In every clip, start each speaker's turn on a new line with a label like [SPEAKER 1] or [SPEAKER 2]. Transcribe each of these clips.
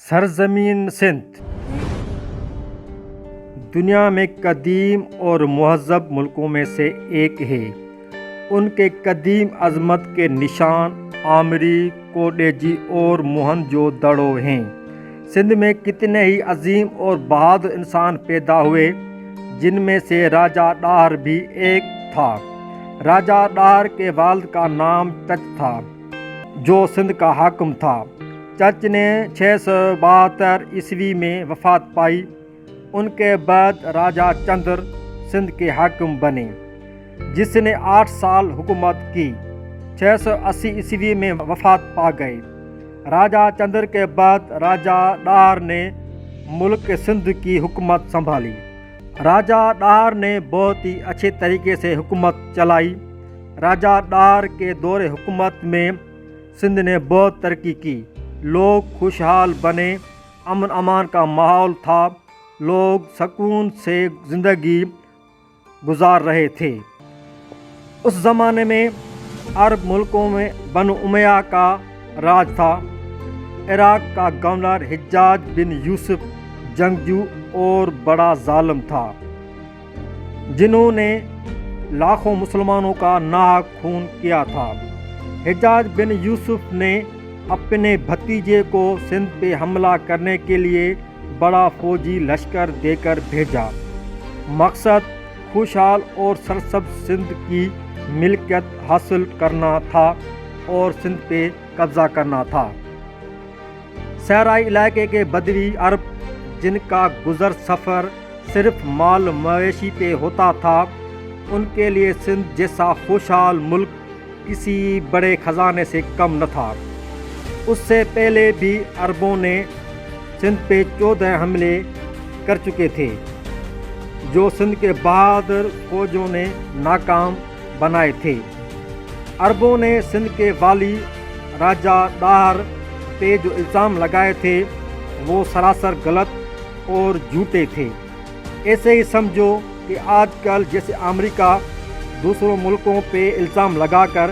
[SPEAKER 1] سرزمین سندھ دنیا میں قدیم اور مہذب ملکوں میں سے ایک ہے۔ ان کے قدیم عظمت کے نشان آمری، کوڈیجی اور موہنجو دڑو ہیں۔ سندھ میں کتنے ہی عظیم اور بہادر انسان پیدا ہوئے، جن میں سے راجہ ڈاہر بھی ایک تھا۔ راجہ ڈاہر کے والد کا نام چچ تھا، جو سندھ کا حاکم تھا۔ چچ نے 672 عیسوی میں وفات پائی۔ ان کے بعد راجہ چندر سندھ کے حاکم بنے، جس نے 8 سال حکومت کی۔ 680 عیسوی میں وفات پا گئے۔ راجہ چندر کے بعد راجہ ڈاہر نے ملک سندھ کی حکومت سنبھالی۔ راجہ ڈاہر نے بہت ہی اچھے طریقے سے حکومت چلائی۔ راجہ ڈاہر کے دور حکومت میں سندھ نے بہت ترقی کی۔ لوگ خوشحال بنے، امن امان کا ماحول تھا، لوگ سکون سے زندگی گزار رہے تھے۔ اس زمانے میں عرب ملکوں میں بنو امیہ کا راج تھا۔ عراق کا گورنر حجاج بن یوسف جنگجو اور بڑا ظالم تھا، جنہوں نے لاکھوں مسلمانوں کا ناحق خون کیا تھا۔ حجاج بن یوسف نے اپنے بھتیجے کو سندھ پہ حملہ کرنے کے لیے بڑا فوجی لشکر دے کر بھیجا۔ مقصد خوشحال اور سرسبز سندھ کی ملکیت حاصل کرنا تھا اور سندھ پہ قبضہ کرنا تھا۔ صحرائی علاقے کے بدوی عرب، جن کا گزر سفر صرف مال مویشی پہ ہوتا تھا، ان کے لیے سندھ جیسا خوشحال ملک کسی بڑے خزانے سے کم نہ تھا۔ اس سے پہلے بھی عربوں نے سندھ پہ 14 حملے کر چکے تھے، جو سندھ کے بہادر فوجوں نے ناکام بنائے تھے۔ عربوں نے سندھ کے والی راجہ ڈاہر پہ جو الزام لگائے تھے، وہ سراسر غلط اور جھوٹے تھے۔ ایسے ہی سمجھو کہ آج کل جیسے امریکہ دوسروں ملکوں پہ الزام لگا کر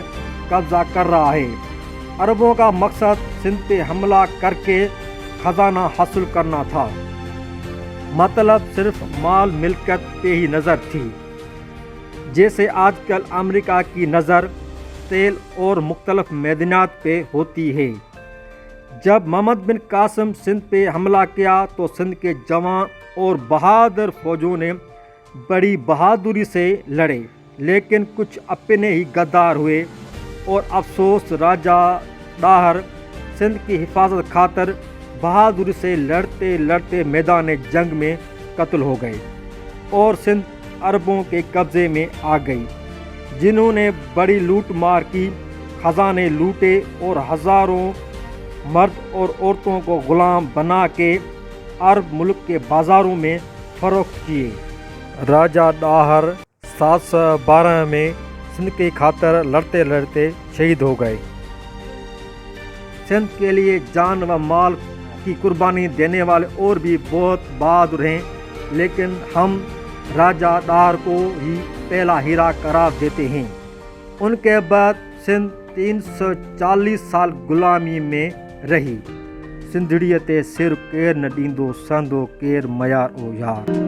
[SPEAKER 1] قبضہ کر رہا ہے۔ عربوں کا مقصد سندھ پہ حملہ کر کے خزانہ حاصل کرنا تھا، مطلب صرف مال ملکت پہ ہی نظر تھی، جیسے آج کل امریکہ کی نظر تیل اور مختلف معدنیات پہ ہوتی ہے۔ جب محمد بن قاسم سندھ پہ حملہ کیا تو سندھ کے جوان اور بہادر فوجوں نے بڑی بہادری سے لڑے، لیکن کچھ اپنے ہی غدار ہوئے، اور افسوس راجہ ڈاہر سندھ کی حفاظت خاطر بہادری سے لڑتے لڑتے میدان جنگ میں قتل ہو گئے، اور سندھ عربوں کے قبضے میں آ گئی، جنہوں نے بڑی لوٹ مار کی، خزانے لوٹے اور ہزاروں مرد اور عورتوں کو غلام بنا کے عرب ملک کے بازاروں میں فروخت کیے۔ راجہ ڈاہر 712 میں سندھ کی خاطر لڑتے لڑتے شہید ہو گئے۔ سندھ کے لیے جان و مال کی قربانی دینے والے اور بھی بہت بہادر ہیں، لیکن ہم راجہ ڈاہر کو ہی پہلا ہیرا قرار دیتے ہیں۔ ان کے بعد سندھ 340 سال غلامی میں رہی۔ سندھڑیت سر کیر نہ ڈیندو سندو کیر میار او یار۔